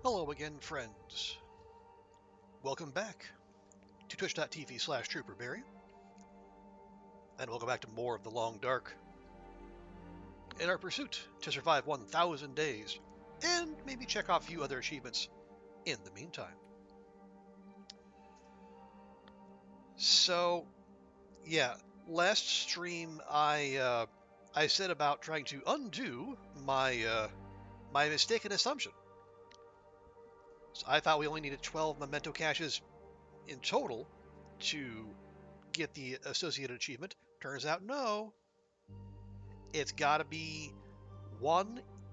Hello again, friends. Welcome back to twitch.tv/trooperberry, and welcome back to more of the Long Dark in our pursuit to survive 1,000 days, and maybe check off a few other achievements in the meantime. So, yeah, last stream I said about trying to undo my mistaken assumption. So I thought we only needed 12 memento caches in total to get the associated achievement. Turns out no. It's got to be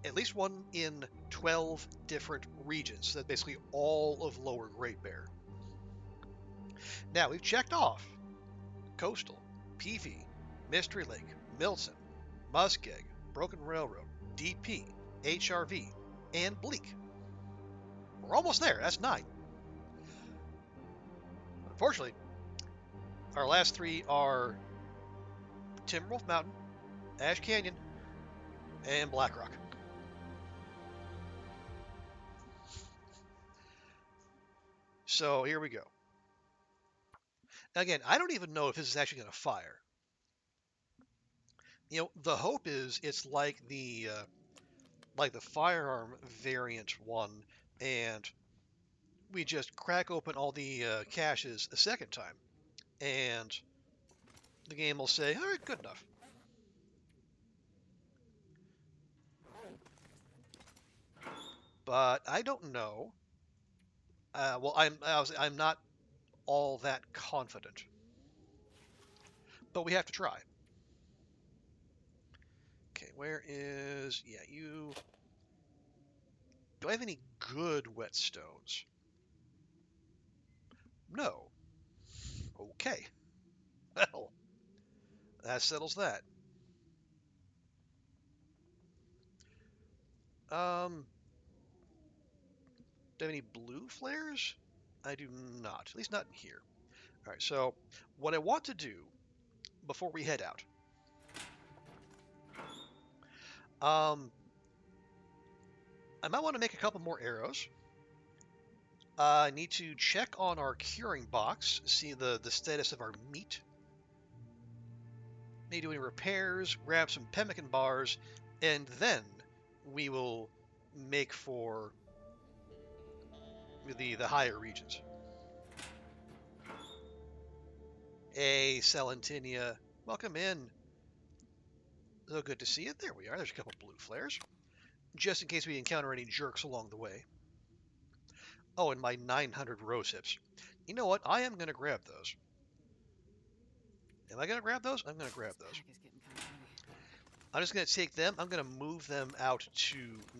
at least one in 12 different regions. So that's basically all of Lower Great Bear. Now we've checked off Coastal, PV, Mystery Lake, Milton, Muskeg, Broken Railroad, DP, HRV, and Bleak. We're almost there. That's 9. Unfortunately, our last 3 are Timberwolf Mountain, Ash Canyon, and Black Rock. So here we go. Again, I don't even know if this is actually going to fire. You know, the hope is it's like the firearm variant one, and we just crack open all the caches a second time, and the game will say, "All right, good enough." But I don't know. Well, I'm not all that confident, but we have to try. Okay, where is you? Do I have any good whetstones? No. Okay. Well, that settles that. Do I have any blue flares? I do not. At least not in here. All right, so what I want to do before we head out, I might want to make a couple more arrows. I need to check on our curing box, see the status of our meat. Need to do any repairs, grab some pemmican bars, and then we will make for the higher regions. Hey, Celentinia, welcome in. So good to see you. There we are. There's a couple blue flares, just in case we encounter any jerks along the way. Oh, and my 900 rose hips. You know what? I am going to grab those. Am I going to grab those? I'm going to grab those. I'm just going to take them. I'm going to move them out to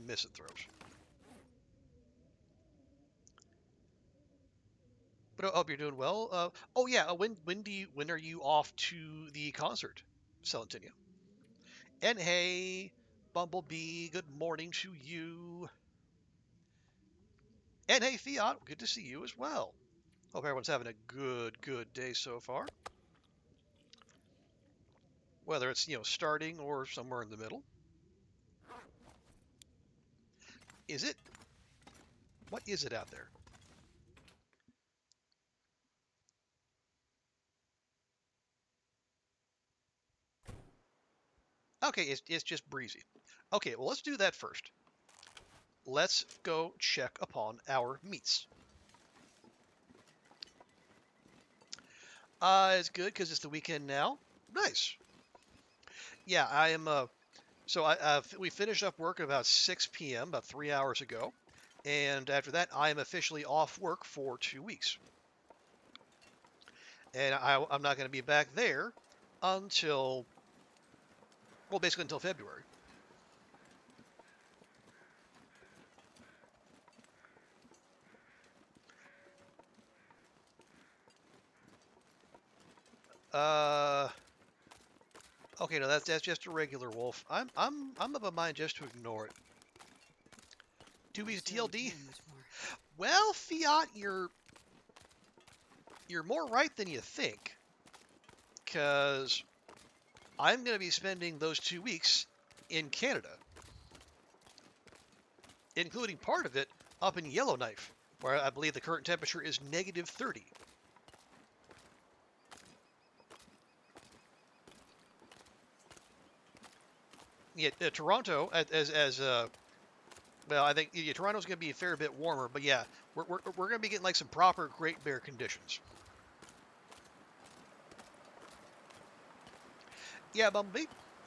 misanthropes. But I hope you're doing well. Oh yeah. When are you off to the concert, Celentinia? And hey, Bumblebee. Good morning to you. And hey, Fiat. Good to see you as well. Hope everyone's having a good day so far. Whether it's starting or somewhere in the middle. Is it? What is it out there? Okay, it's just breezy. Okay, well, let's do that first. Let's go check upon our meats. It's good because it's the weekend now. Nice. Yeah, I am. We finished up work at about 6 p.m. about 3 hours ago, and after that, I am officially off work for 2 weeks. And I'm not going to be back there until, well, basically until February. Okay, no, that's just a regular wolf. I'm of a mind just to ignore it. 2 weeks TLD. Well, Fiat, you're more right than you think, because I'm going to be spending those 2 weeks in Canada, including part of it up in Yellowknife, where I believe the current temperature is -30. Yeah, Toronto, well, I think yeah, Toronto's going to be a fair bit warmer, but yeah, we're going to be getting like some proper Great Bear conditions. Yeah, Bumblebee.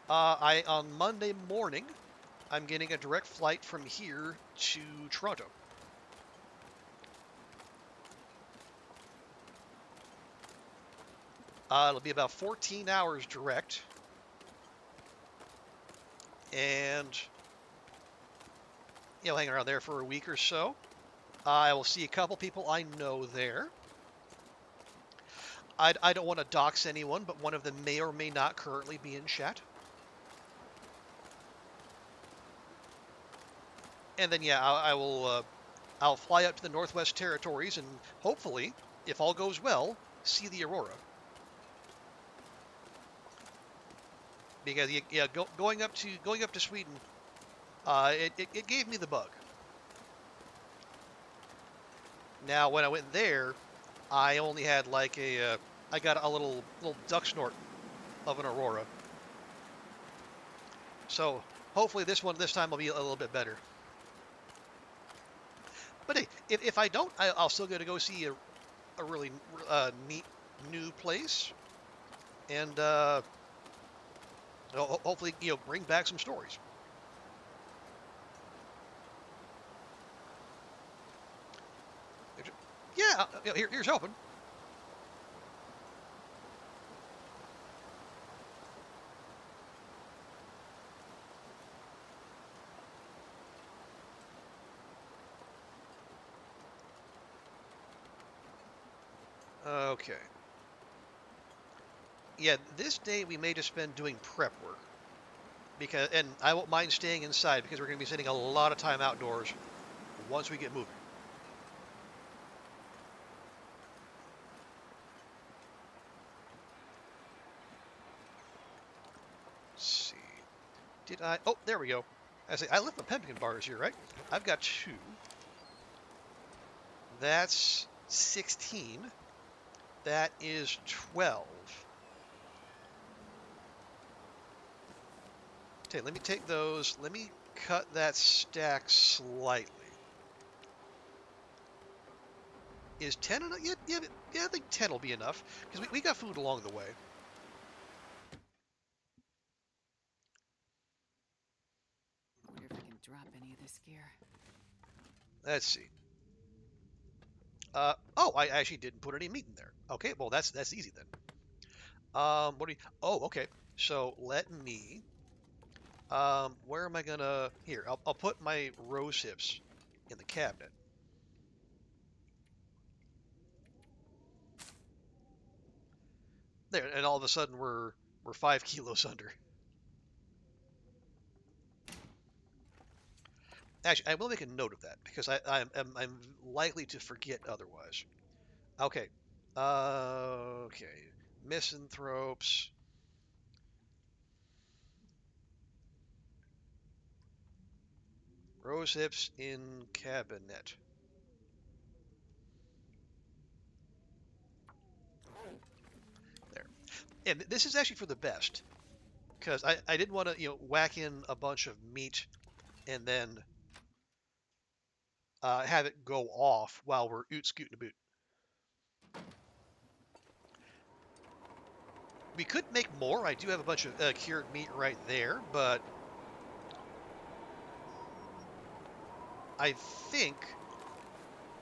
On Monday morning, I'm getting a direct flight from here to Toronto. It'll be about 14 hours direct, and hang around there for a week or so. I will see a couple people I know there. I don't want to dox anyone, but one of them may or may not currently be in chat. And then yeah, I will. I'll fly up to the Northwest Territories and hopefully, if all goes well, see the aurora. Because yeah, going up to Sweden, it gave me the bug. Now when I went there, I only had like I got a little duck snort of an aurora. So hopefully this time will be a little bit better. But hey, if I don't, I'll still get to go see a really neat new place, and hopefully bring back some stories. Yeah, here's hoping. Okay. Yeah, this day we may just spend doing prep work. And I won't mind staying inside because we're going to be spending a lot of time outdoors once we get moving. Let's see. Did I? Oh, there we go. I left my pumpkin bars here, right? I've got 2. That's 16. That is 12. Okay, let me take those. Let me cut that stack slightly. Is 10 enough? Yeah, I think 10 will be enough because we got food along the way. Wonder if I can drop any of this gear. Let's see. Oh, I actually didn't put any meat in there. Okay, well that's easy then. What do you? Oh, okay. So let me. Where am I gonna? Here, I'll put my rose hips in the cabinet. There, and all of a sudden we're 5 kilos under. Actually, I will make a note of that because I'm likely to forget otherwise. Okay. Okay. Misanthropes. Rose hips in cabinet. There. And this is actually for the best because I didn't want to whack in a bunch of meat and then have it go off while we're oot scooting a boot. We could make more. I do have a bunch of cured meat right there, but I think,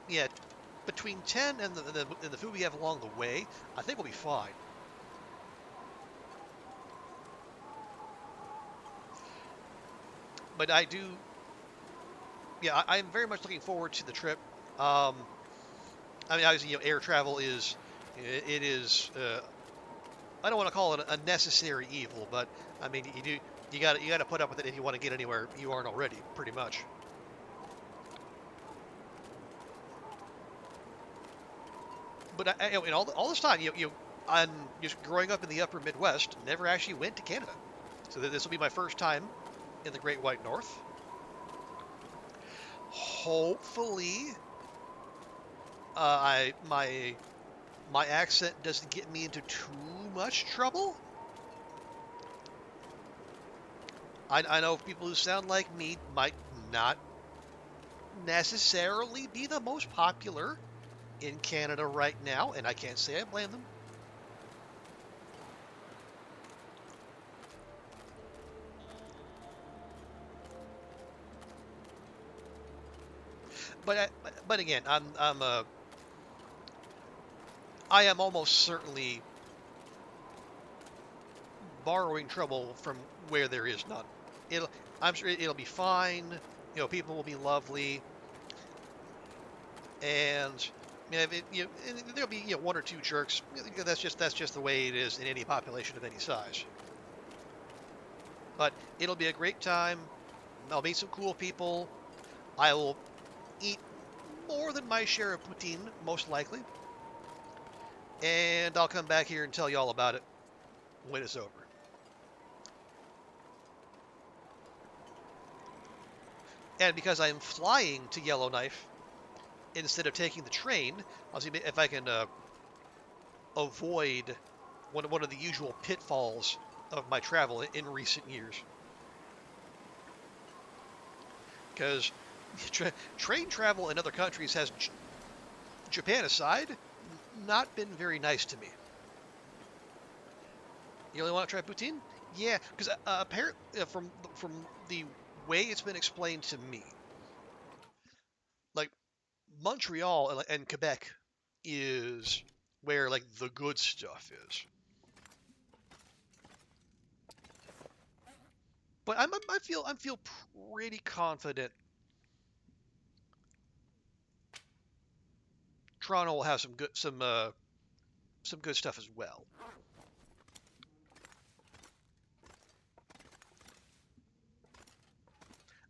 yeah, between 10 and the food we have along the way, I think we'll be fine. But I do, yeah, I'm very much looking forward to the trip. I mean, obviously, air travel is, it is. I don't want to call it a necessary evil, but I mean, you got to put up with it if you want to get anywhere you aren't already, pretty much. But in all this time, I'm just growing up in the upper Midwest, never actually went to Canada. So this will be my first time in the Great White North. hopefully, I my accent doesn't get me into too much trouble. I know people who sound like me might not necessarily be the most popular in Canada right now, and I can't say I blame them. But again, I am almost certainly borrowing trouble from where there is none. It'll I'm sure it'll be fine. People will be lovely, and there'll be one or two jerks. That's just the way it is in any population of any size. But it'll be a great time. I'll meet some cool people. I will eat more than my share of poutine, most likely. And I'll come back here and tell you all about it when it's over. And because I'm flying to Yellowknife instead of taking the train, I'll see if I can avoid one of the usual pitfalls of my travel in recent years. Because train travel in other countries has, Japan aside, not been very nice to me. You only want to try poutine? Yeah, because apparently from the way it's been explained to me, like Montreal and Quebec is where like the good stuff is. But I feel pretty confident Toronto will have some good stuff as well.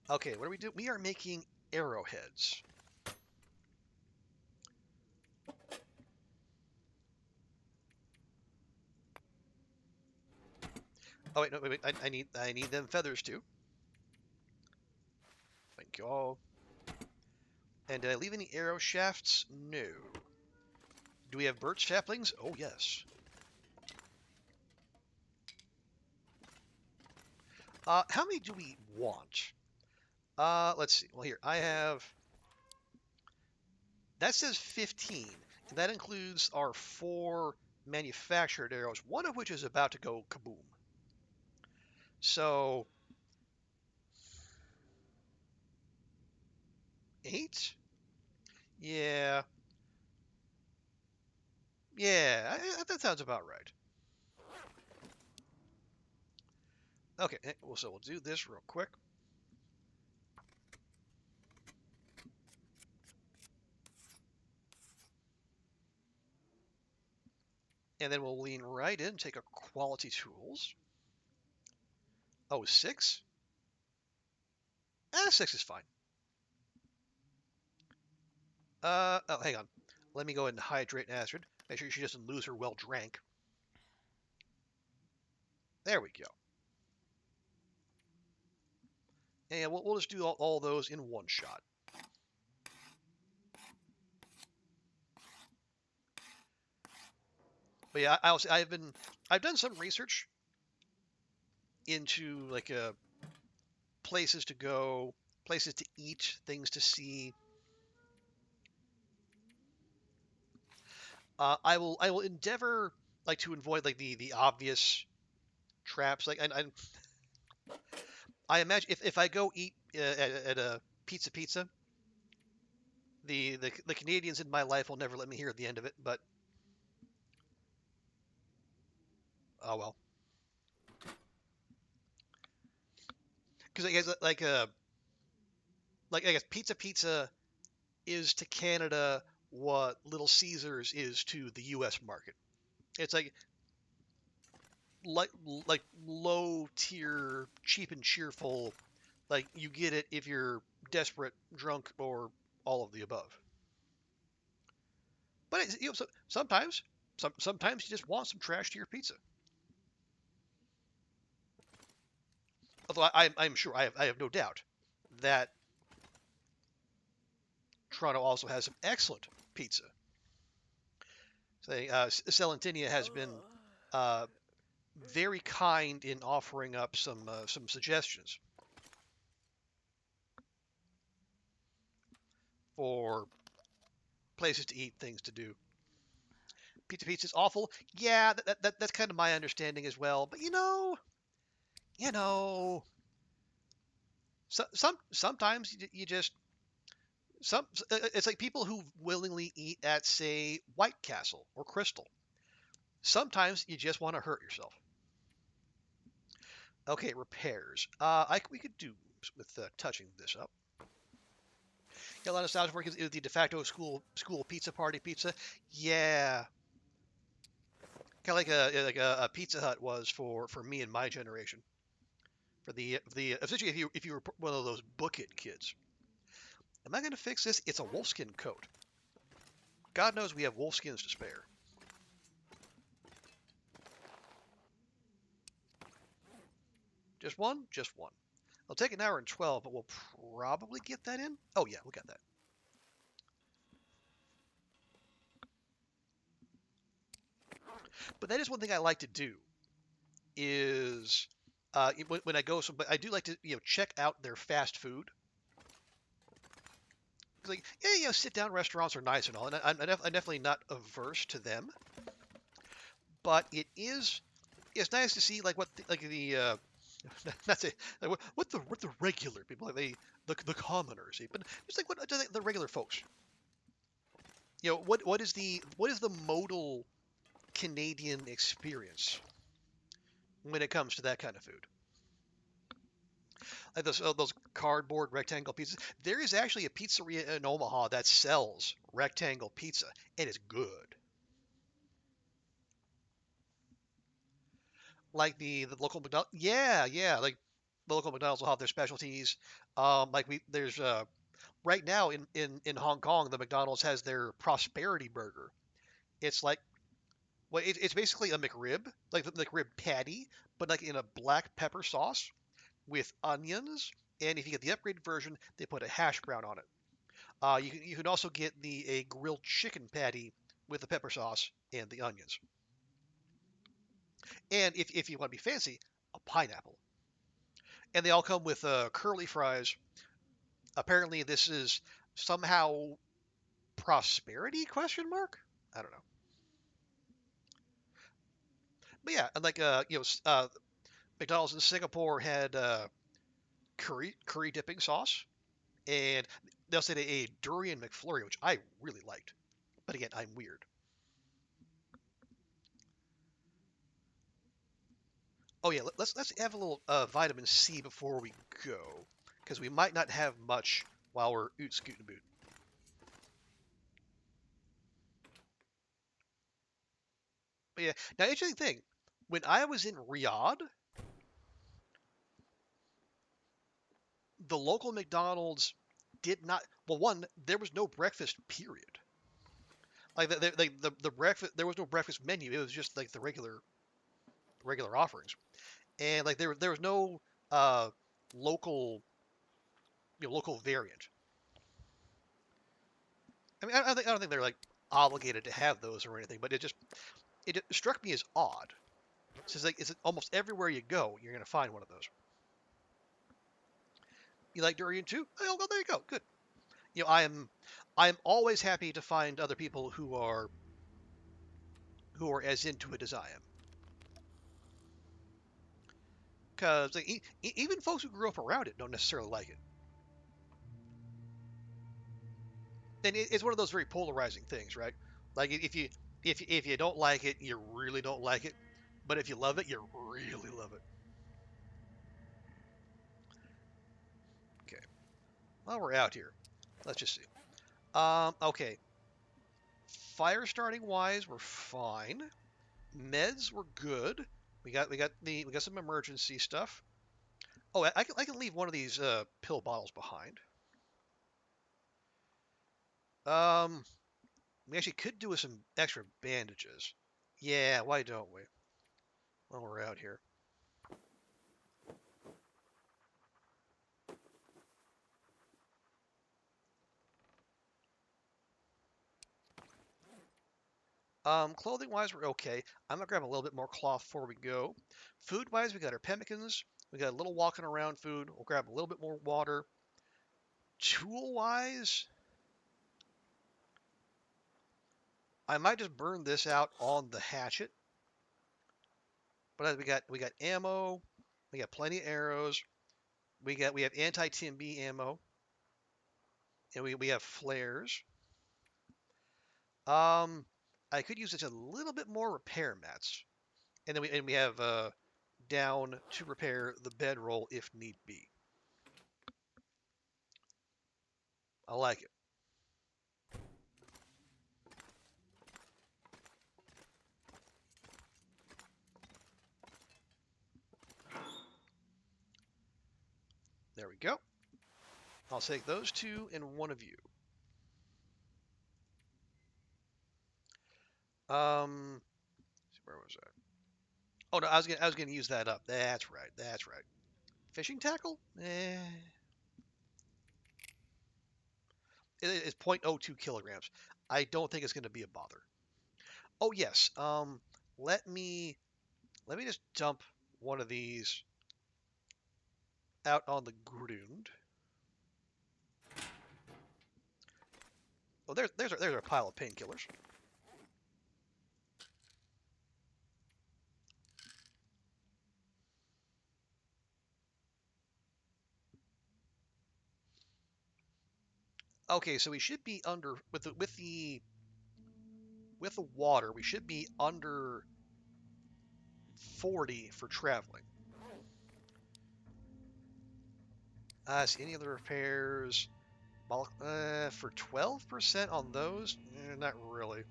Okay, what do we do? We are making arrowheads. Oh wait, no, wait, I need them feathers too. Thank you all. And did I leave any arrow shafts? No. Do we have birch saplings? Oh yes. How many do we want? Let's see. Well, here I have. That says 15, and that includes our 4 manufactured arrows, one of which is about to go kaboom. So 8? Yeah, yeah, that sounds about right. Okay, well, so we'll do this real quick. And then we'll lean right in, take a quality tools. Oh, 6? 6 is fine. Oh, hang on. Let me go ahead and hydrate Astrid. Make sure she doesn't lose her well drank. There we go. And we'll just do all those in one shot. But yeah, I've done some research into like places to go, places to eat, things to see. I will endeavor like to avoid like the obvious traps. Like I imagine if I go eat at a pizza, the Canadians in my life will never let me hear the end of it. But oh well, because I guess like I guess pizza is to Canada what Little Caesars is to the U.S. market. It's like like low tier, cheap and cheerful. Like you get it if you're desperate, drunk, or all of the above. But sometimes, sometimes you just want some trash to your pizza. Although I'm sure I have no doubt that Toronto also has some excellent pizza. So, Celentinia has been uh, very kind in offering up some suggestions for places to eat, things to do. Pizza's awful. Yeah, that's kind of my understanding as well. But you know, sometimes you just it's like people who willingly eat at, say, White Castle or Crystal. Sometimes you just want to hurt yourself. Okay, repairs. We could do with touching this up. Yeah, a lot of nostalgia for the de facto school pizza party pizza. Yeah, kind of like a Pizza Hut was for me and my generation. For the essentially, if you were one of those book it kids, am I going to fix this? It's a wolfskin coat. God knows we have wolfskins to spare. Just one? Just one. It'll take an hour and 12, but we'll probably get that in. Oh yeah, we got that. But that is one thing I like to do is when I go, but I do like to check out their fast food. Like, yeah, sit down restaurants are nice and all, and I'm definitely not averse to them. But it's nice to see like what not say like what the regular people like the commoners eat, but just like what do the regular folks. What is the modal Canadian experience when it comes to that kind of food? Like those cardboard rectangle pizzas. There is actually a pizzeria in Omaha that sells rectangle pizza, and it's good. Like the local McDonald's. Yeah, yeah. Like the local McDonald's will have their specialties. Like there's right now in Hong Kong, the McDonald's has their prosperity burger. It's like it's basically a McRib, like the McRib patty, but like in a black pepper sauce with onions. And if you get the upgraded version, they put a hash brown on it. You can also get a grilled chicken patty with the pepper sauce and the onions. And if you want to be fancy, a pineapple. And they all come with curly fries. Apparently, this is somehow prosperity? Question mark. I don't know. But yeah, and like McDonald's in Singapore had curry dipping sauce, and they also had a durian McFlurry, which I really liked. But again, I'm weird. Oh yeah, let's have a little vitamin C before we go, because we might not have much while we're oot scootin' boot. But yeah, now interesting thing, when I was in Riyadh, the local McDonald's did not. Well, one, there was no breakfast. Period. Like the breakfast, there was no breakfast menu. It was just like the regular offerings, and like there was no uh local local variant. I mean, I don't think they're like obligated to have those or anything, but it struck me as odd. So it's almost everywhere you go, you're gonna find one of those. You like durian too? Oh, well, there you go. Good. I'm always happy to find other people who are as into it as I am. Because like, even folks who grew up around it don't necessarily like it. And it's one of those very polarizing things, right? Like if you don't like it, you really don't like it. But if you love it, you really love it. Okay. While we're out here, let's just see. Okay. Fire starting wise, we're fine. Meds were good. We got some emergency stuff. Oh, I can leave one of these pill bottles behind. Um, we actually could do with some extra bandages. Yeah, why don't we? While we're out here. Clothing-wise, we're okay. I'm gonna grab a little bit more cloth before we go. Food-wise, we got our pemmicans. We got a little walking around food. We'll grab a little bit more water. Tool-wise, I might just burn this out on the hatchet. But we got ammo. We got plenty of arrows. We have anti-TMB ammo, and we have flares. Um, I could use just a little bit more repair mats, and then we have down to repair the bedroll if need be. I like it. There we go. I'll take those two and one of you. Where was that? Oh no, I was gonna use that up. That's right. That's right. Fishing tackle? It's zero point 0.02 kilograms. I don't think it's gonna be a bother. Oh yes. Let me just dump one of these out on the ground. Oh, there's a pile of painkillers. Okay, so we should be under with the water. We should be under 40 for traveling. See any other repairs? For 12% on those? Not really.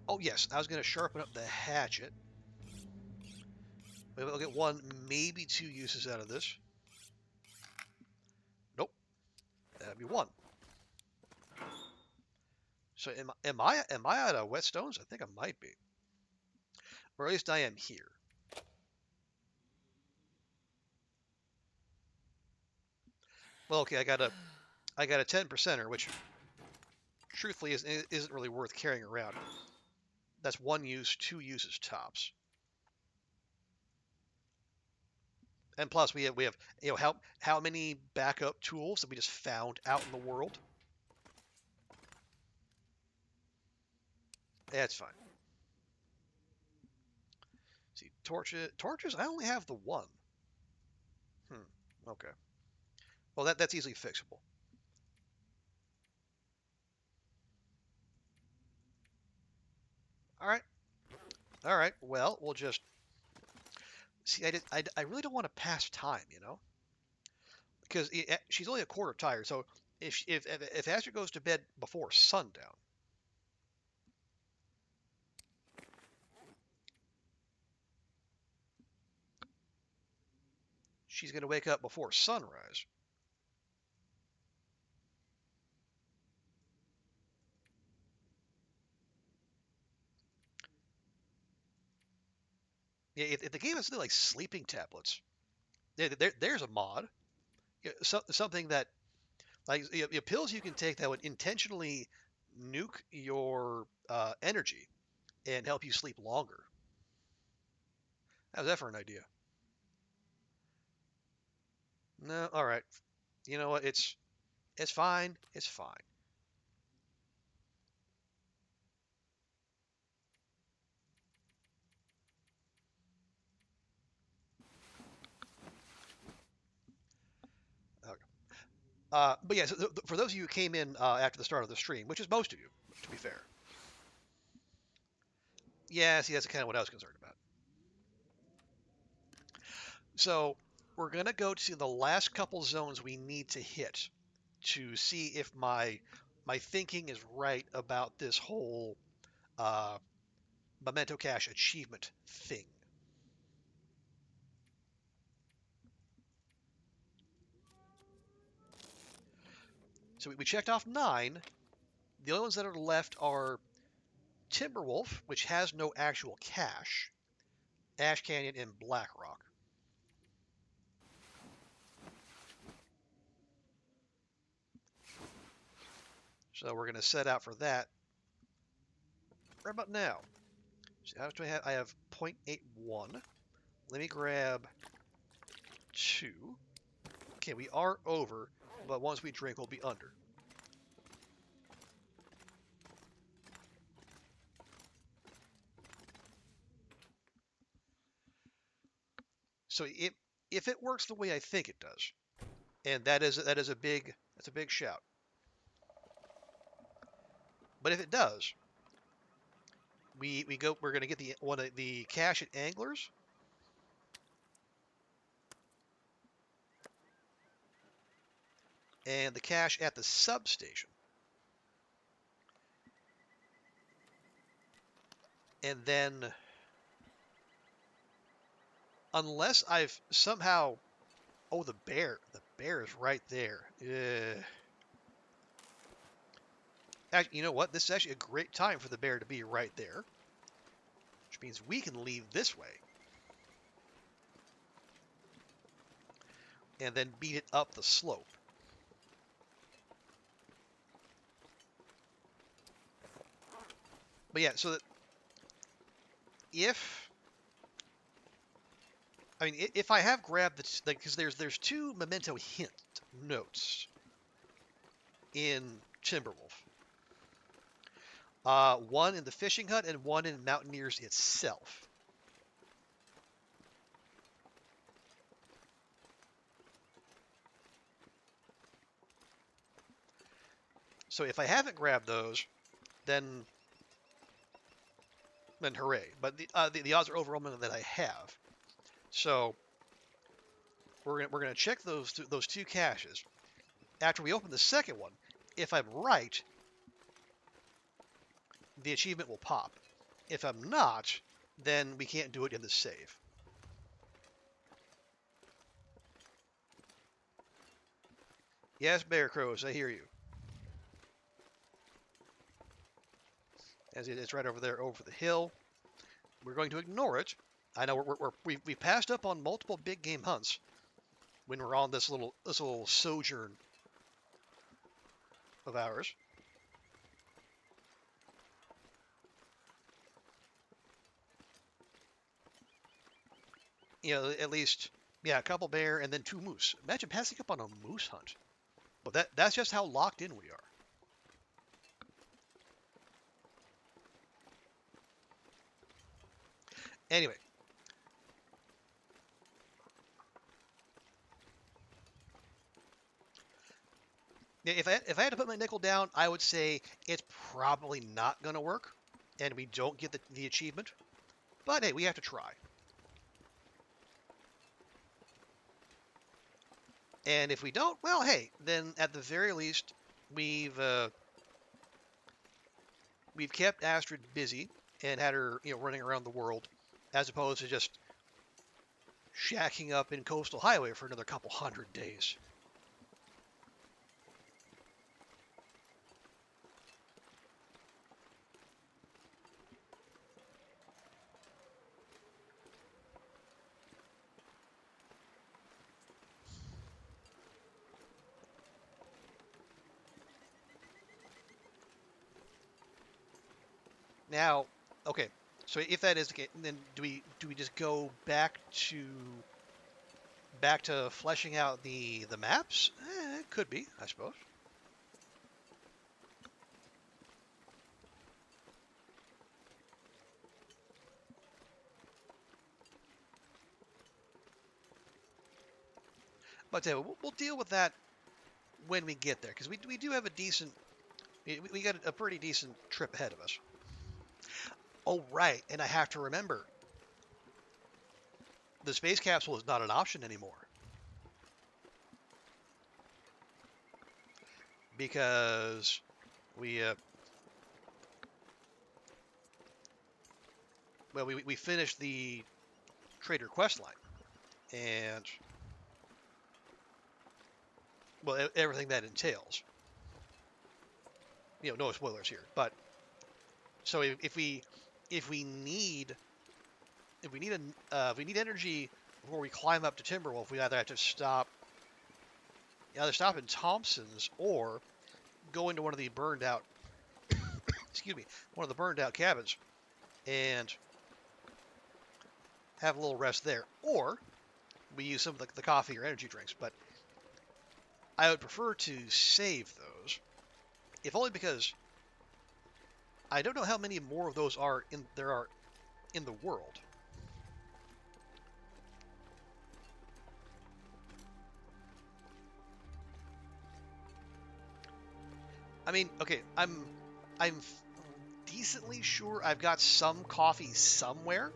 Oh yes, I was gonna sharpen up the hatchet. Maybe I'll get one, maybe two uses out of this. Nope, that'd be one. So am I out of whetstones? I think I might be, or at least I am here. Well, okay, I got a 10%er, which truthfully isn't really worth carrying around. That's one use, two uses tops. And plus, we have how many backup tools that we just found out in the world? That's fine. See, torches. I only have the one. Okay. Well, that's easily fixable. All right. All right. Well, we'll just see. I really don't want to pass time, because she's only a quarter tired. So if Astrid goes to bed before sundown, she's going to wake up before sunrise. Yeah, if the game is something like sleeping tablets, there's a mod. Something that like pills you can take that would intentionally nuke your energy and help you sleep longer. How's that for an idea? No, all right. You know what? It's fine. It's fine. Okay. But yeah, so for those of you who came in after the start of the stream, which is most of you, to be fair. Yeah, see, that's kind of what I was concerned about. So we're gonna go to the last couple zones we need to hit to see if my thinking is right about this whole uh, memento cache achievement thing. So we checked off 9. The only ones that are left are Timberwolf, which has no actual cache, Ash Canyon, and Blackrock. So we're going to set out for that right about now. So how much do I have? I have 0.81. Let me grab 2. Okay, we are over, but once we drink, we'll be under. So if it works the way I think it does, and that's a big shout. But if it does, we're going to get one of the cache at Anglers, and the cache at the substation. And then, unless I've somehow, oh, the bear is right there. Actually, you know what? This is actually a great time for the bear to be right there, which means we can leave this way and then beat it up the slope. But yeah, so that if if I have grabbed the, because there's 2 memento hint notes in Timberwolf. One in the fishing hut and one in Mountaineers itself. So if I haven't grabbed those, then hooray. But the odds are overwhelming that I have. So we're gonna check those 2 caches. After we open the second one, if I'm right, the achievement will pop. If I'm not, then we can't do it in the save. Yes, Bear Crows, I hear you. As it's right over there, over the hill. We're going to ignore it. I know we passed up on multiple big game hunts when we're on this little sojourn of ours. You know, at least, yeah, a couple bear and then 2 moose. Imagine passing up on a moose hunt. But that's just how locked in we are. Anyway. If I had to put my nickel down, I would say it's probably not going to work, and we don't get the achievement. But hey, we have to try. And if we don't, well, hey, then at the very least, we've kept Astrid busy and had her, running around the world, as opposed to just shacking up in Coastal Highway for another couple 100 days. Now, okay, so if that is the case, then do we just go back to fleshing out the maps? It could be, I suppose. But we'll deal with that when we get there, because we do have a decent, we got a pretty decent trip ahead of us. Oh, right, and I have to remember, the space capsule is not an option anymore. Because we finished the trader quest line, and well, everything that entails. No spoilers here, but so if we need energy before we climb up to Timberwolf, we either have to stop in Thompson's or go into one of the burned out, excuse me, one of the burned out cabins and have a little rest there. Or we use some of the coffee or energy drinks, but I would prefer to save those, if only because I don't know how many more of those there are in the world. I mean, okay, I'm decently sure I've got some coffee somewhere.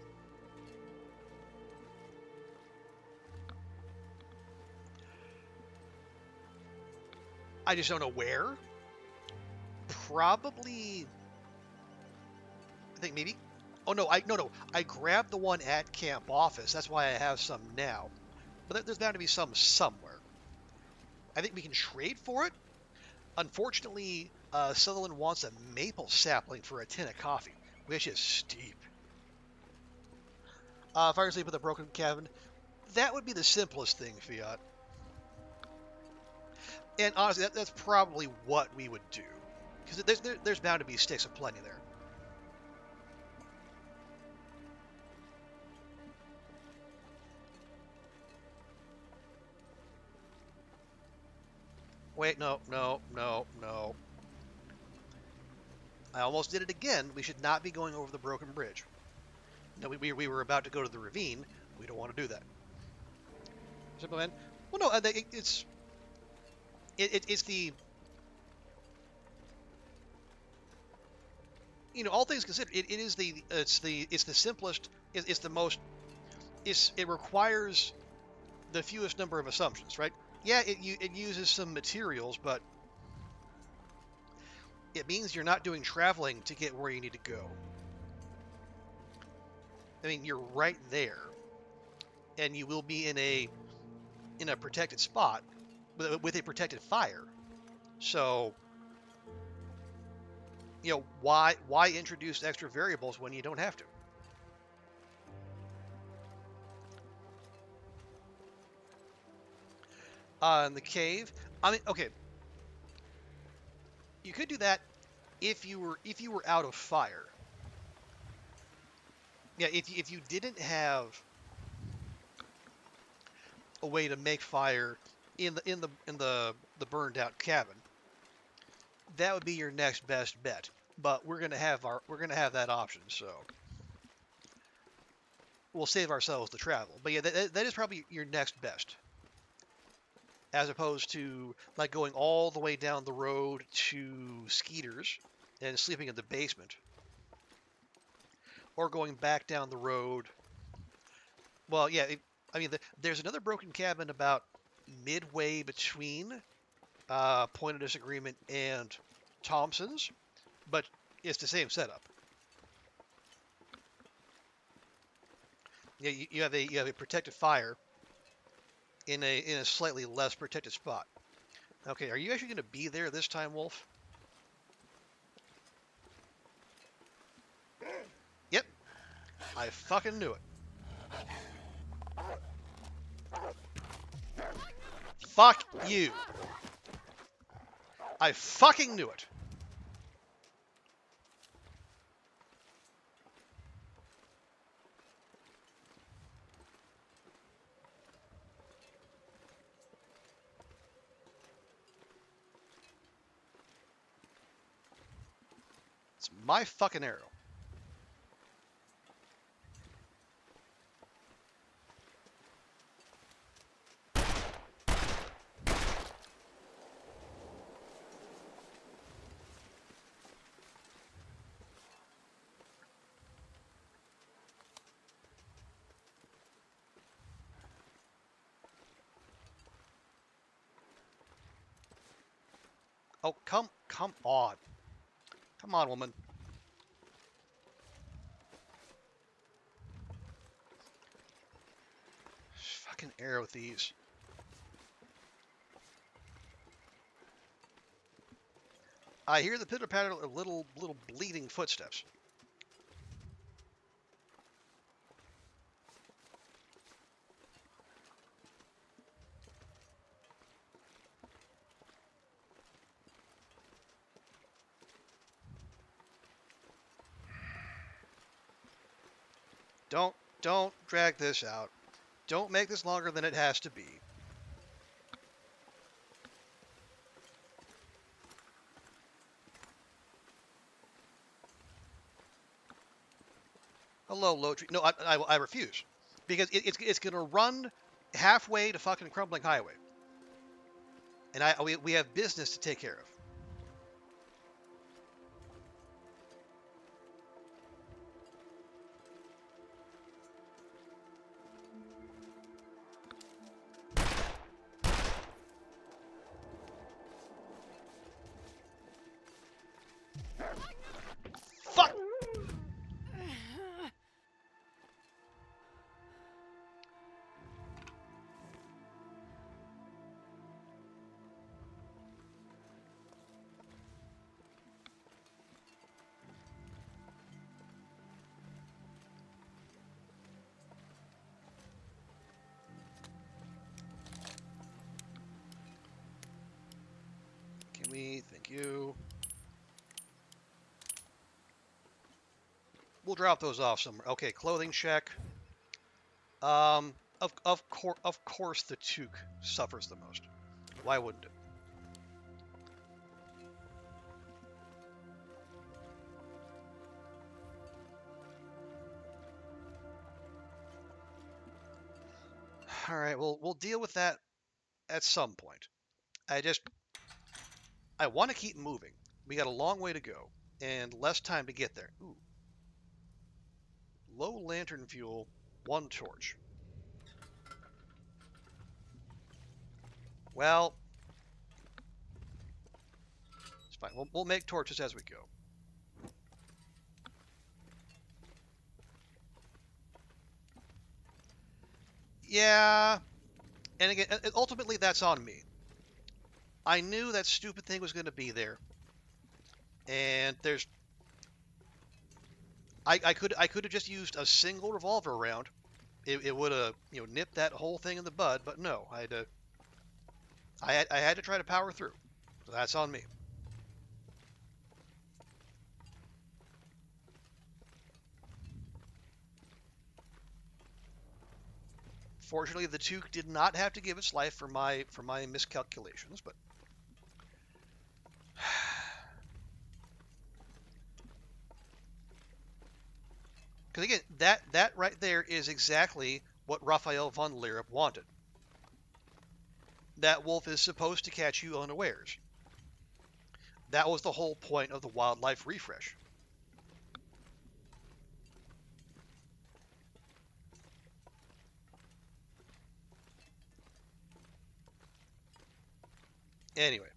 I just don't know where. Probably, I think maybe. Oh no, no. I grabbed the one at camp office. That's why I have some now. But there's bound to be some somewhere. I think we can trade for it. Unfortunately, Sutherland wants a maple sapling for a tin of coffee, which is steep. Fire sleep with a broken cabin. That would be the simplest thing, Fiat. And honestly, that's probably what we would do. Because there's bound to be sticks aplenty there. Wait, no. I almost did it again. We should not be going over the broken bridge. No, we were about to go to the ravine. We don't want to do that. Simple man. Well, no, it's the, all things considered, it's the simplest. It's the most. It requires the fewest number of assumptions, right? Yeah, it uses some materials, but it means you're not doing traveling to get where you need to go. I mean, you're right there, and you will be in a protected spot with a protected fire. So, why introduce extra variables when you don't have to? In the cave, I mean, okay, you could do that if you were out of fire. Yeah, if you didn't have a way to make fire in the burned out cabin, that would be your next best bet. But we're gonna have that option, so we'll save ourselves the travel. But yeah, that is probably your next best, as opposed to like going all the way down the road to Skeeter's and sleeping in the basement, or going back down the road. Well, yeah, I mean, there's another broken cabin about midway between Point of Disagreement and Thompson's, but it's the same setup. Yeah, you have a protected fire in a slightly less protected spot. Okay, are you actually going to be there this time, Wolf? Yep, I fucking knew it. Fuck you. I fucking knew it. It's my fucking arrow. Oh, come on. Come on, woman. Fucking arrow thieves. I hear the pitter-patter of little bleeding footsteps. Don't drag this out. Don't make this longer than it has to be. Hello, low tree. No, I refuse. Because it's going to run halfway to fucking Crumbling Highway. And we have business to take care of. Fuck! Can we? Thank you. We'll drop those off somewhere. Okay, clothing check. Of course the toque suffers the most. Why wouldn't it? All right, we'll deal with that at some point. I want to keep moving. We got a long way to go and less time to get there. Ooh. Low lantern fuel, 1 torch. Well, it's fine. We'll make torches as we go. Yeah, and again, ultimately that's on me. I knew that stupid thing was going to be there, and I could have just used a single revolver round. It would have nipped that whole thing in the bud, but no, I had to try to power through. So that's on me. Fortunately, the toque did not have to give its life for my miscalculations, but because again, that right there is exactly what Raphael von Lierop wanted. That wolf is supposed to catch you unawares. That was the whole point of the wildlife refresh. Anyway,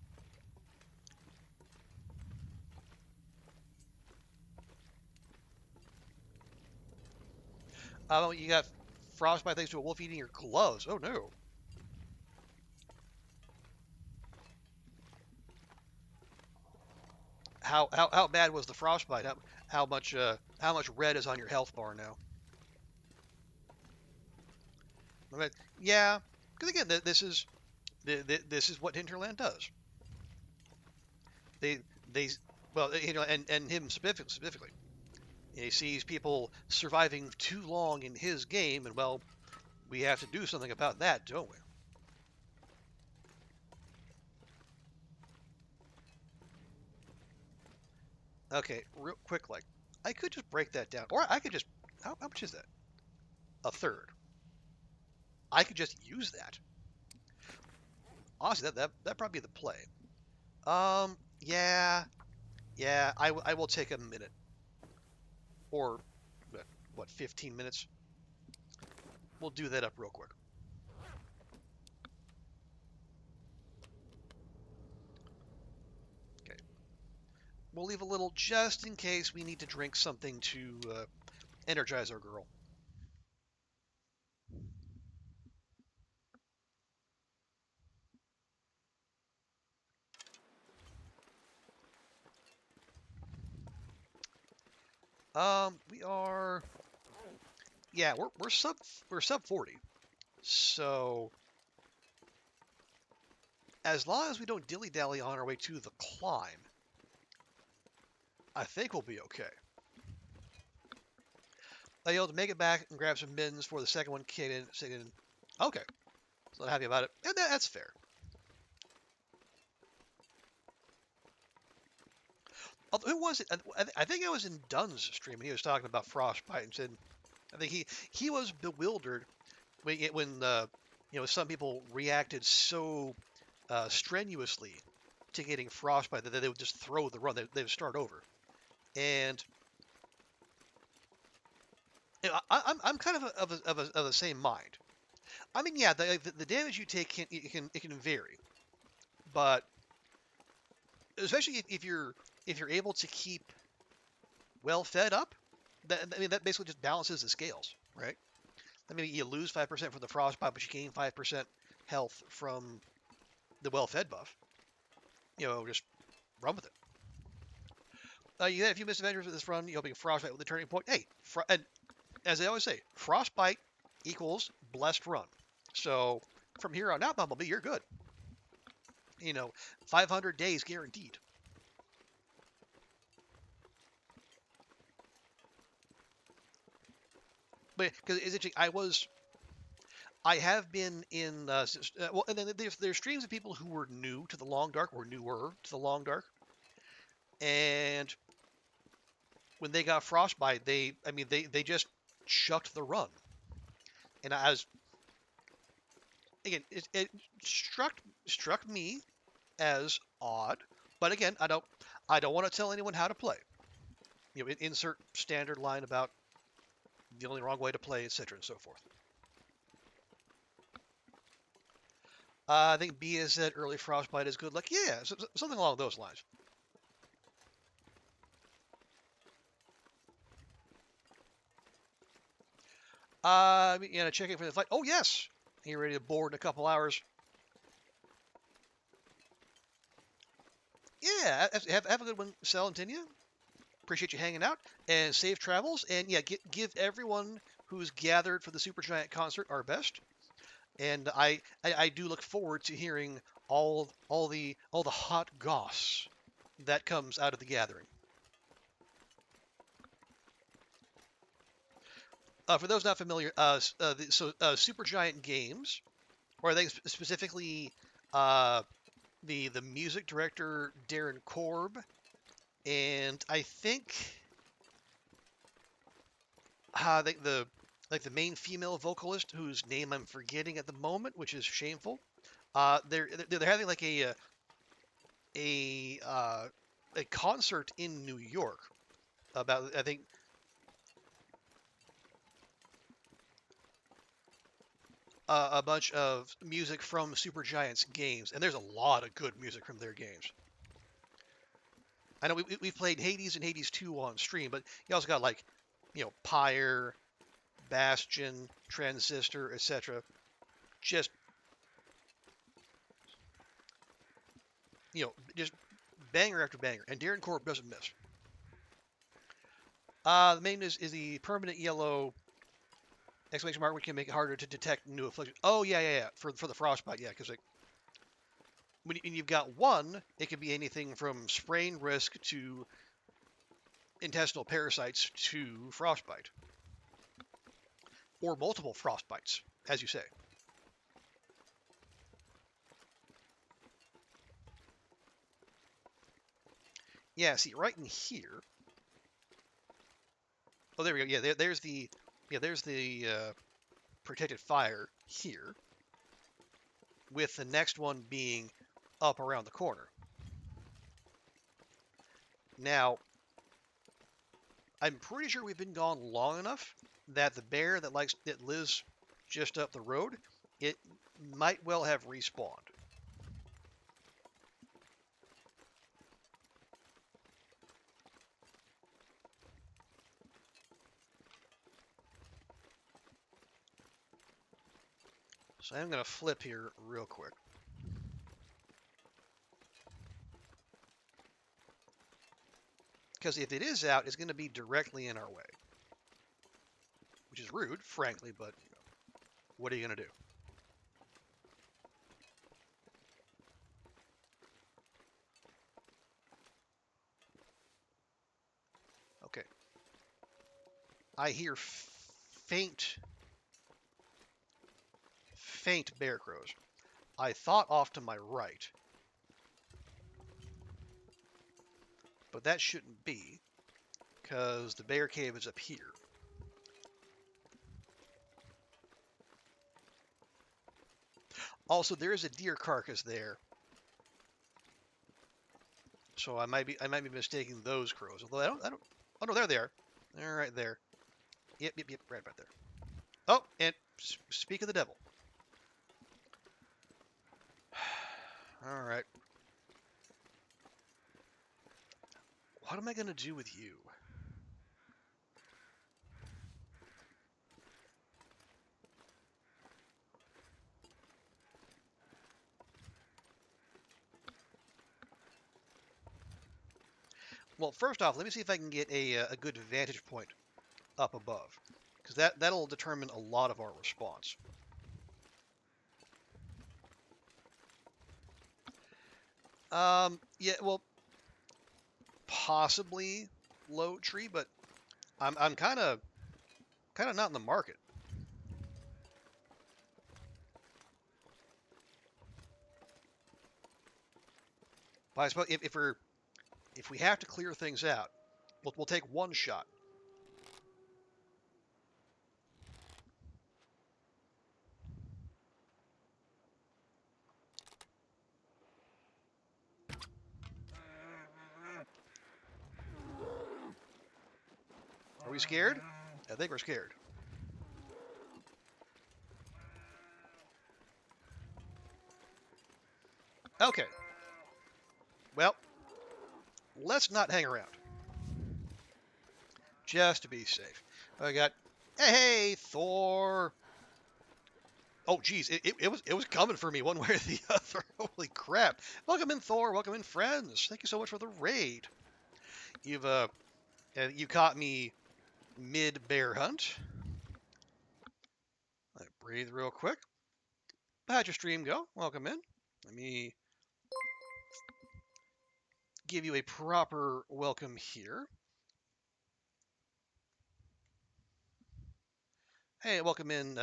you got frostbite thanks to a wolf eating your gloves. Oh no. How bad was the frostbite? How much red is on your health bar now? But yeah, because again, this is what Hinterland does. They well, and him specifically. He sees people surviving too long in his game, and well, we have to do something about that, don't we? Okay, real quick, like I could just break that down, or I could just how much is that? A third. I could just use that. Honestly, that probably be the play. Yeah, yeah. I will take a minute or what 15 minutes. We'll do that up real quick. Okay. We'll leave a little just in case we need to drink something to energize our girl. We are. Yeah, we're sub 40. So as long as we don't dilly dally on our way to the climb, I think we'll be okay. I able to make it back and grab some bins for the second one came in. Okay, so I'm happy about it. And that's fair. Who was it? I think it was in Dunn's stream, and he was talking about frostbite and said, I think he was bewildered when some people reacted so strenuously to getting frostbite that they would just throw the run. They would start over, and I'm kind of the same mind. I mean, yeah, the damage you take it can vary, but especially if you're able to keep well fed up, that basically just balances the scales, right? I mean, you lose 5% from the frostbite, but you gain 5% health from the well fed buff. Just run with it. You had a few misadventures with this run. Being frostbite with the turning point. Hey, and as I always say, frostbite equals blessed run. So from here on out, Bumblebee, you're good. 500 days guaranteed. But because it's interesting, I have been in well, and then there's streams of people who were new to the Long Dark or newer to the Long Dark, and when they got frostbite, they just chucked the run, and I was again it struck me as odd, but again I don't want to tell anyone how to play. Insert standard line about the only wrong way to play, etc. and so forth. I think B has said early frostbite is good luck. Yeah, something along those lines. Checking for the flight. Oh yes, you ready to board in a couple hours? Yeah, have a good one, Sal and Tinia. Appreciate you hanging out and safe travels. And yeah, give everyone who's gathered for the Supergiant concert our best. And I do look forward to hearing all the hot goss that comes out of the gathering. For those not familiar, Supergiant Games, or I think specifically the music director Darren Korb, and I think the main female vocalist whose name I'm forgetting at the moment, which is shameful. They're having like a uh, a concert in New York about I think a bunch of music from Supergiant's games, and there's a lot of good music from their games. I know we've played Hades and Hades 2 on stream, but you also got like, Pyre, Bastion, Transistor, etc. Just, just banger after banger. And Darren Korb doesn't miss. The main is the permanent yellow exclamation mark, which can make it harder to detect new affliction. Oh, yeah. For the frostbite, yeah, because when you've got one, it could be anything from sprain risk to intestinal parasites to frostbite. Or multiple frostbites, as you say. Yeah, see, right in here. Oh, there we go. Yeah, there's the protected fire here, with the next one being up around the corner. Now, I'm pretty sure we've been gone long enough that the bear that lives just up the road, it might well have respawned. So I'm going to flip here real quick. Because if it is out, it's going to be directly in our way. Which is rude, frankly, but what are you going to do? Okay. I hear faint bear crows. I thought off to my right, but that shouldn't be, because the bear cave is up here. Also, there is a deer carcass there, so I might be mistaking those crows. Although I don't. Oh no, there they are. They're right there. Yep, right there. Oh, and speak of the devil. All right. What am I gonna do with you? Well, first off, let me see if I can get a good vantage point up above, because that'll determine a lot of our response. Yeah, well, possibly low tree, but I'm kind of not in the market. But I suppose if we have to clear things out, we'll take one shot. Are we scared? I think we're scared. Okay. Well, let's not hang around. Just to be safe. I got, hey, Thor. Oh, geez, it was coming for me one way or the other. Holy crap! Welcome in, Thor. Welcome in, friends. Thank you so much for the raid. You caught me mid bear hunt. Let me breathe real quick. How'd your stream go? Welcome in. Let me give you a proper welcome here. Hey, welcome in.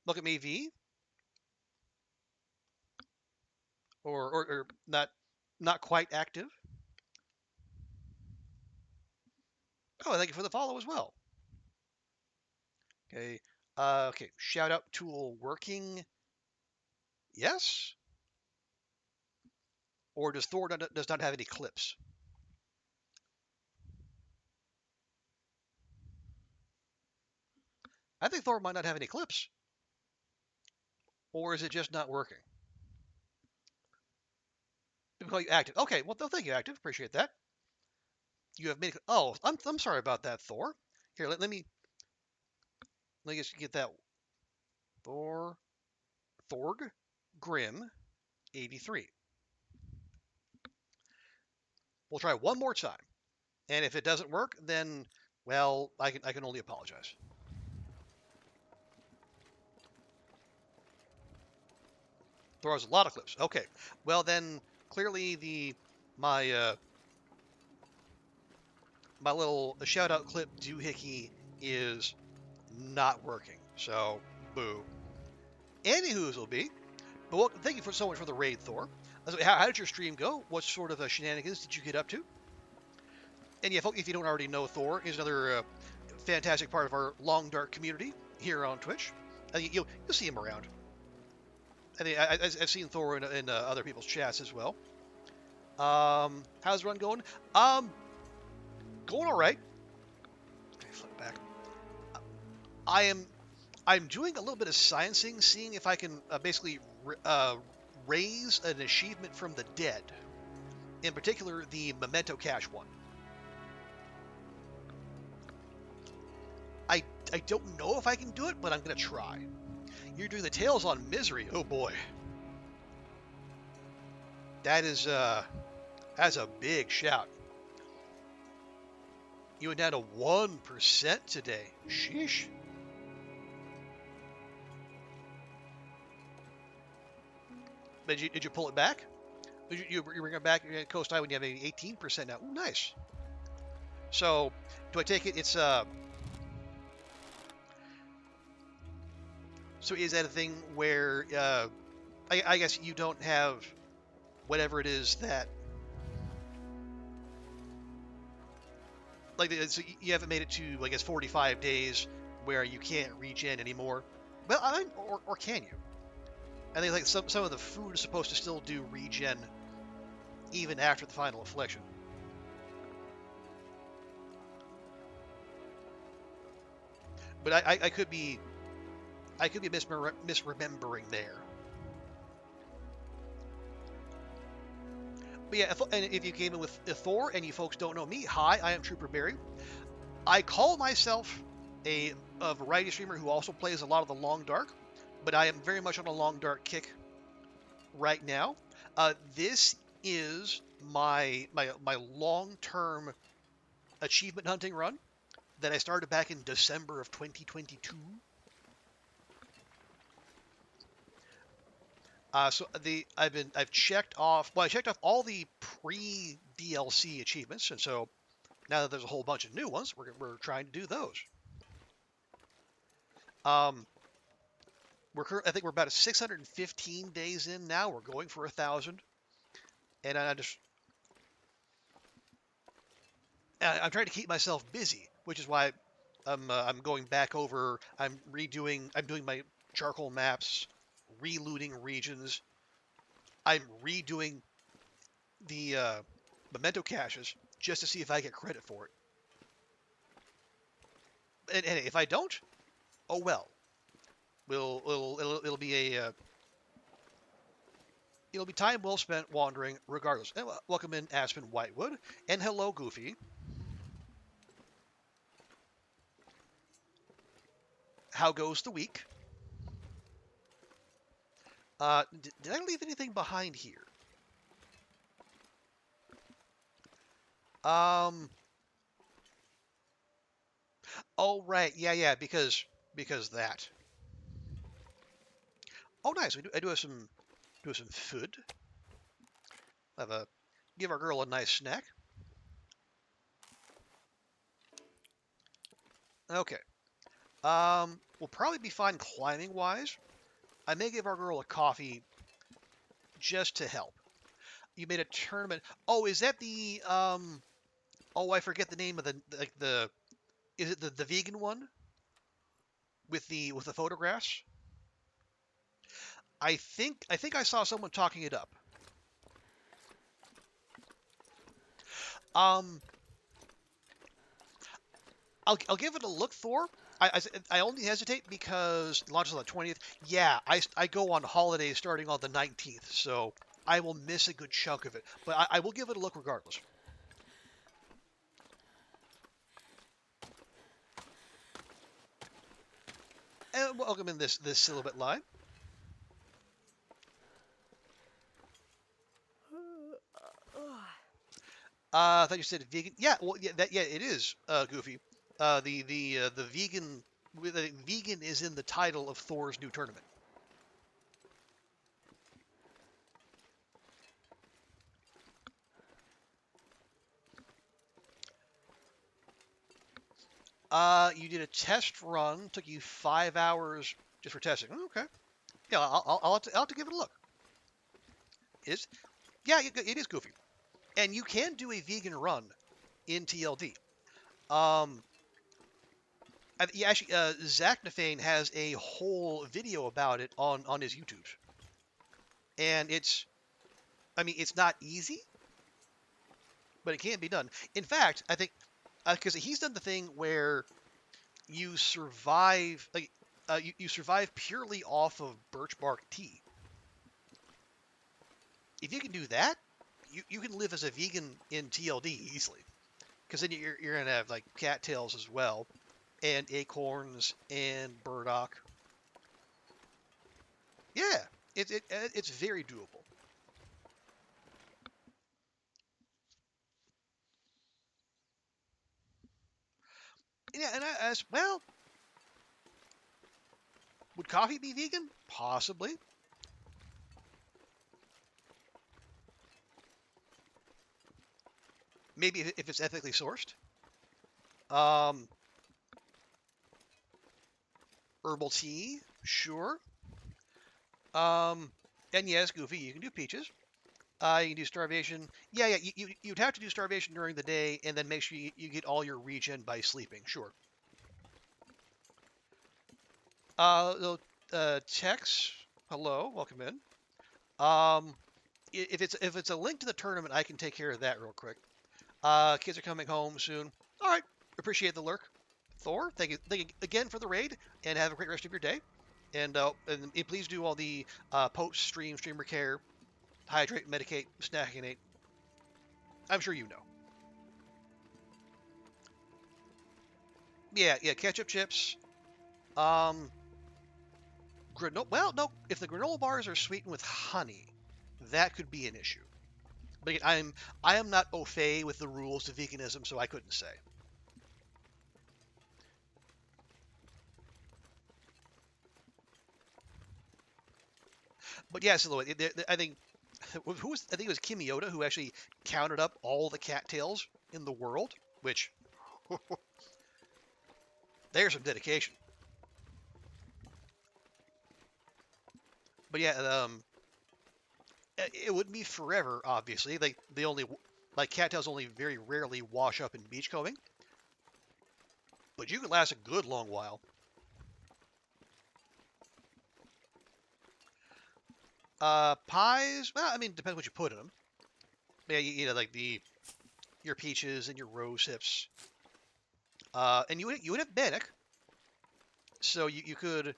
Welcome AV. Or not quite active. Oh, thank you for the follow as well. Okay. Okay. Shout out tool working. Yes. Or does Thor does not have any clips? I think Thor might not have any clips. Or is it just not working? People call you active. Okay. Well, thank you, active. Appreciate that. You have made. Oh, I'm sorry about that, Thor. Here, let me just get that. Thorg Grim 83. We'll try one more time. And if it doesn't work, then, well, I can only apologize. Thor has a lot of clips. Okay. Well, then, clearly my little shout out clip doohickey is not working. So, boo. Anywho's will be. But well, thank you so much for the raid, Thor. How did your stream go? What sort of shenanigans did you get up to? And yeah, if you don't already know, Thor is another fantastic part of our Long Dark community here on Twitch. You'll see him around. I've seen Thor in other people's chats as well. How's the run going? Going all right. Okay, flip back. I'm doing a little bit of sciencing, seeing if I can basically raise an achievement from the dead. In particular, the Memento Cache one. I don't know if I can do it, but I'm going to try. You're doing the Tales on Misery. Oh boy. That's a big shout. You went down to 1% today. Sheesh. Did you pull it back? You bring it back at Coast Eye when you have 18% now. Ooh, nice. So, do I take it? It's So is that a thing where I guess you don't have whatever it is that like so you haven't made it to I guess 45 days where you can't regen anymore? Well, or can you? I think like some of the food is supposed to still do regen even after the final affliction. But I could be misremembering there. But yeah, and if you came in with Thor and you folks don't know me, hi, I am Trooper Barry. I call myself a variety streamer who also plays a lot of the Long Dark, but I am very much on a Long Dark kick right now. This is my long-term achievement hunting run that I started back in December of 2022. So I've checked off I checked off all the pre DLC achievements, and so now that there's a whole bunch of new ones, we're trying to do those. Um, I think we're about 615 days in now. We're going for 1,000, and I'm trying to keep myself busy, which is why I'm going back over. I'm doing my charcoal maps, relooting regions. I'm redoing the memento caches just to see if I get credit for it. And if I don't, oh well. It'll be it'll be time well spent wandering regardless. And welcome in Aspen Whitewood, and hello Goofy. How goes the week? Did I leave anything behind here? Um. Oh right, yeah, because that. Oh nice. I do have some food. Have a give our girl a nice snack. Okay. We'll probably be fine climbing wise. I may give our girl a coffee just to help. You made a tournament. Oh, is that the Oh, I forget the name of the is it the vegan one with the photographs? I think I saw someone talking it up. Um, I'll give it a look, Thor. I only hesitate because it launches on the 20th. Yeah, I go on holidays starting on the 19th, so I will miss a good chunk of it. But I will give it a look regardless. And welcome in this Silhouette Live. I thought you said vegan. Yeah, well, yeah, it is Goofy. The vegan is in the title of Thor's new tournament. You did a test run. Took you 5 hours just for testing. Oh, okay. Yeah, I'll have to give it a look. Is yeah, it is Goofy, and you can do a vegan run in TLD. Um, yeah, actually, Zach Nafane has a whole video about it on his YouTube, and it's not easy, but it can be done. In fact, I think because he's done the thing where you survive you survive purely off of birch bark tea. If you can do that, you can live as a vegan in TLD easily, because then you're gonna have like cattails as well, and acorns and burdock. Yeah, it's very doable. Yeah, and I asked, well, would coffee be vegan? Possibly. Maybe if it's ethically sourced. Um, Herbal tea, sure. And yes, Goofy, you can do peaches. You can do starvation. Yeah, yeah. You'd have to do starvation during the day, and then make sure you get all your regen by sleeping. Sure. Tex, hello, welcome in. Um, if it's a link to the tournament, I can take care of that real quick. Kids are coming home soon. All right, appreciate the lurk. Thor, thank you again for the raid, and have a great rest of your day. And please do all the post stream streamer care, hydrate, medicate, snackinate. I'm sure you know. Yeah, yeah, ketchup chips. Um, granola. Well, no, if the granola bars are sweetened with honey, that could be an issue. But again, I am not au fait with the rules of veganism, so I couldn't say. But yeah, so I think I think it was Kimioda who actually counted up all the cattails in the world, which there's some dedication. But yeah, it wouldn't be forever, obviously. Like cattails only very rarely wash up in beachcombing, but you could last a good long while. Pies, well, I mean, depends what you put in them. Yeah, like your peaches and your rose hips. And you would have bannock, so you could.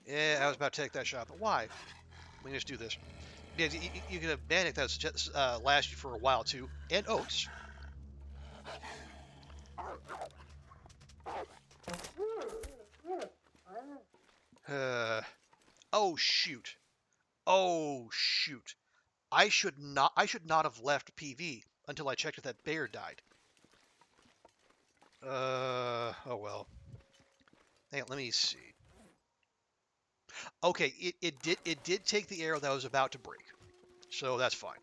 Yeah, I was about to take that shot, but why? We can just do this. Yeah, you could have bannock that's just last you for a while too, and oats. Uh, oh shoot! Oh shoot! I should not have left PV until I checked if that bear died. Oh well. Hang on, let me see. Okay, it did take the arrow that was about to break, so that's fine.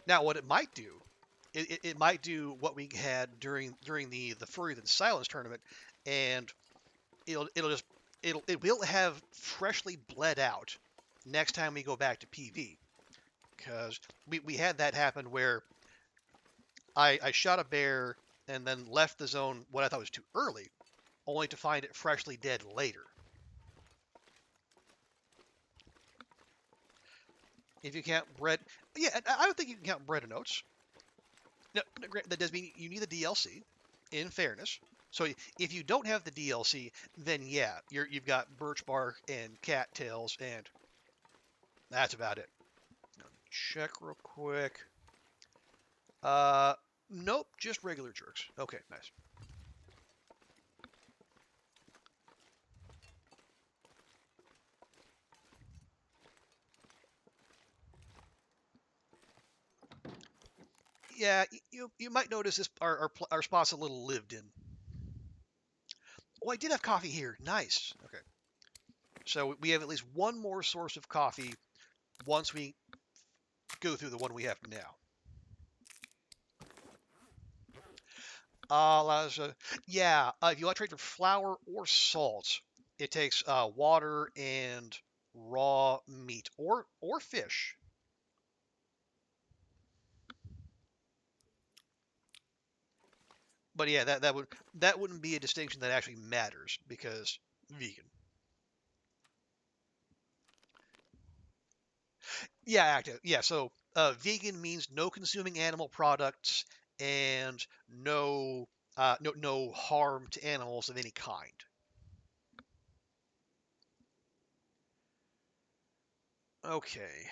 Now, what it might do, it might do what we had during the Furry Than Silence tournament, and it'll just it will have freshly bled out next time we go back to PV, because we had that happen where I shot a bear and then left the zone what I thought was too early, only to find it freshly dead later. If you count bread, yeah, I don't think you can count bread and oats. No, that does mean you need the DLC. In fairness, so if you don't have the DLC, then yeah, you've got birch bark and cattails, and that's about it. Check real quick. Uh, nope, just regular jerks. Okay, nice. Yeah, you might notice this our spot's a little lived in. Oh, I did have coffee here. Nice. Okay, so we have at least one more source of coffee once we go through the one we have now. Yeah, if you want to trade for flour or salt, it takes water and raw meat or fish. But yeah, that wouldn't be a distinction that actually matters because vegan. Yeah, active. Yeah, so vegan means no consuming animal products and no harm to animals of any kind. Okay.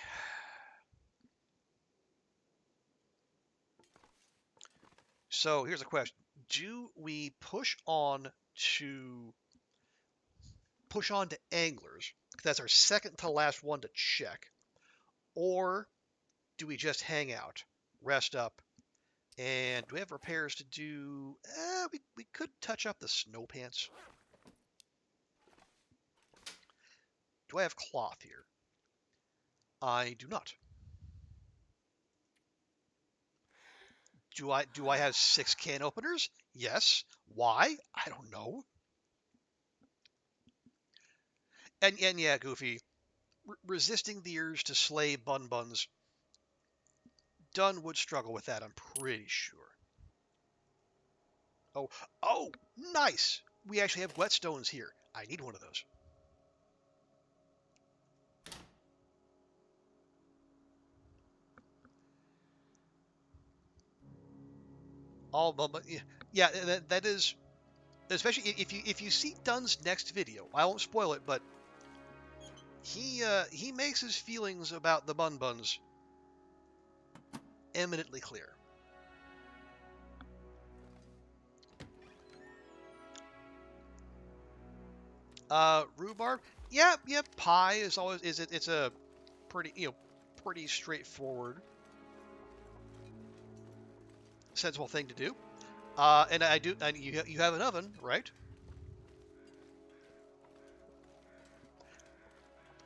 So here's a question. Do we to push on to anglers? That's our second to last one to check. Or do we just hang out, rest up, and do we have repairs to do? We could touch up the snow pants. Do I have cloth here? I do not. Do I have 6 can openers? Yes. Why? I don't know. And yeah, Goofy, resisting the urge to slay Bun Buns, Dunn would struggle with that, I'm pretty sure. Oh, oh, nice! We actually have whetstones here. I need one of those. All but yeah, that is, especially if you see Dunn's next video. I won't spoil it, but he makes his feelings about the Bun Buns eminently clear. Rhubarb, yeah, pie is always it's a pretty pretty straightforward, sensible thing to do. And I do, and you have an oven, right?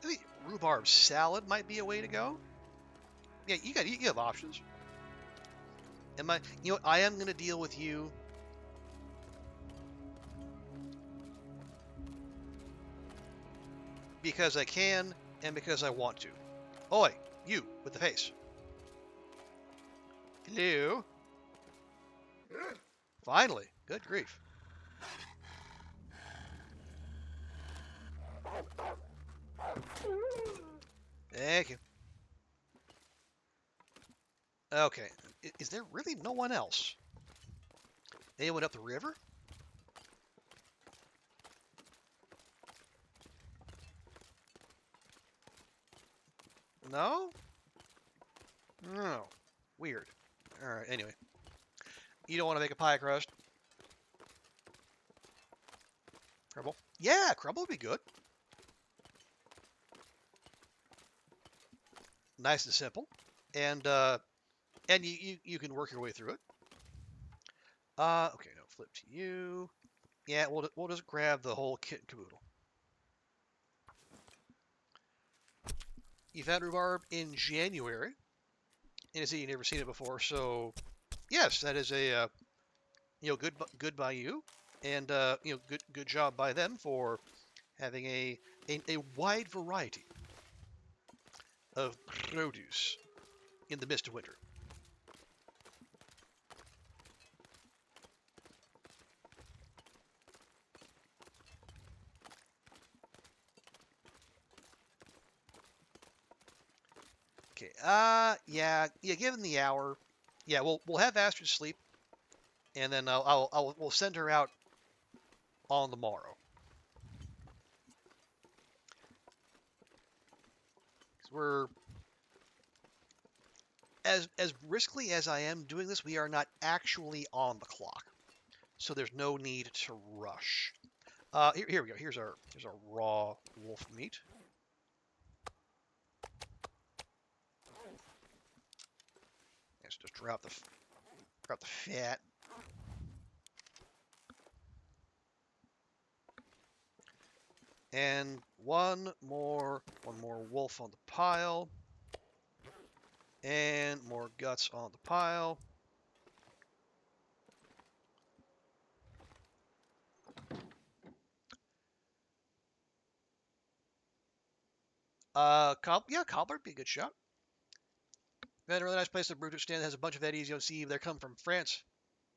I think rhubarb salad might be a way to go. Yeah, you have options. Am I? You know what? I am gonna deal with you because I can and because I want to. Oi, you with the face. Hello. Finally. Good grief. Thank you. Okay. Is there really no one else? Anyone up the river? No? No. Weird. Alright, anyway. You don't want to make a pie crust? Crumble? Yeah, crumble would be good. Nice and simple. And you can work your way through it. Okay, no, flip to you. Yeah, we'll just grab the whole kit and caboodle. You found rhubarb in January, and you've never seen it before, so yes, that is a good by you, and good job by them for having a wide variety of produce in the midst of winter. Okay. Yeah. Given the hour, yeah, we'll have Astrid sleep, and then we'll send her out on the morrow. 'Cause we're as briskly as I am doing this, we are not actually on the clock, so there's no need to rush. Here we go. Here's our raw wolf meat. Let's just drop the fat. And one more wolf on the pile. And more guts on the pile. Cobbler would be a good shot. We had a really nice place to brew stand that has a bunch of eddies. You'll see they come from France.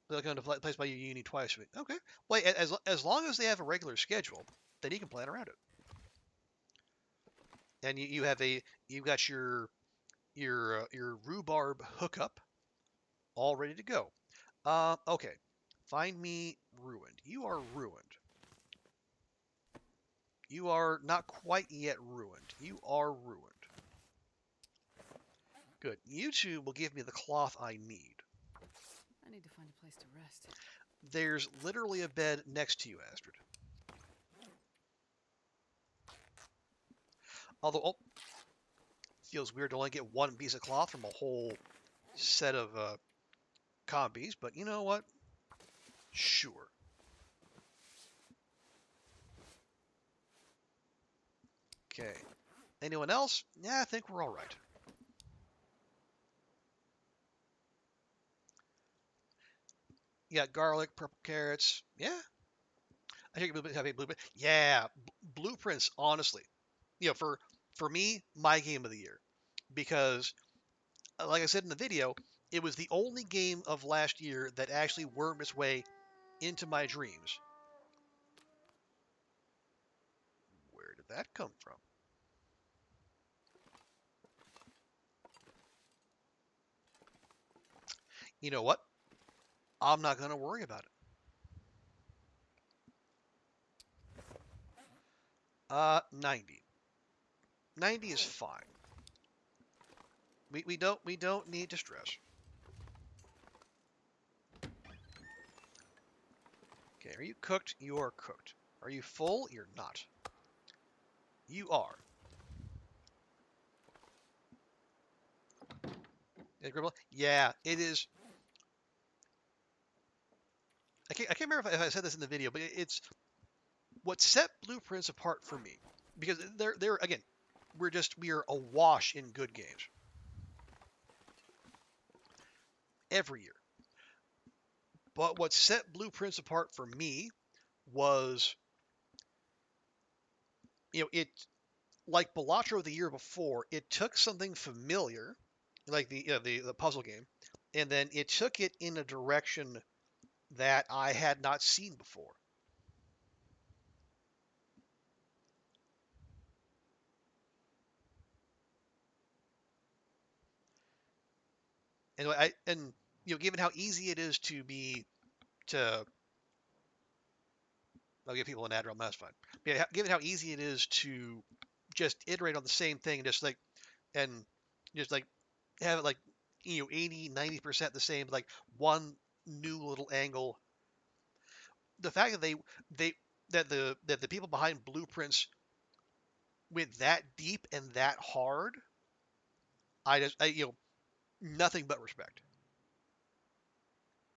They'll come to place by your uni twice a week. Okay. Well, as long as they have a regular schedule, then you can plan around it. And you've got your rhubarb hookup all ready to go. Okay. Find me ruined. You are ruined. You are not quite yet ruined. You are ruined. Good. You two will give me the cloth I need. I need to find a place to rest. There's literally a bed next to you, Astrid. Although, feels weird to only get one piece of cloth from a whole set of combis, but you know what? Sure. Okay. Anyone else? Yeah, I think we're all right. You got garlic, purple carrots. Yeah. I think blueprint. Yeah, blueprints. Honestly, for me, my game of the year because, like I said in the video, it was the only game of last year that actually wormed its way into my dreams. Where did that come from? You know what? I'm not going to worry about it. 90. 90 is fine. We don't need to stress. Okay, are you cooked? You are cooked. Are you full? You're not. You are. Yeah, it is. I can't remember if I said this in the video, but it's what set blueprints apart for me because they're again, we are awash in good games every year. But what set blueprints apart for me was, it like Balatro the year before, it took something familiar, like the puzzle game, and then it took it in a direction that I had not seen before. And given how easy it is to I'll give people an Adderall, that's fine. But yeah, given how easy it is to just iterate on the same thing, and just like have it 80, 90% the same, like one new little angle. The fact that they that the people behind Blueprints went that deep and that hard, I just I, nothing but respect.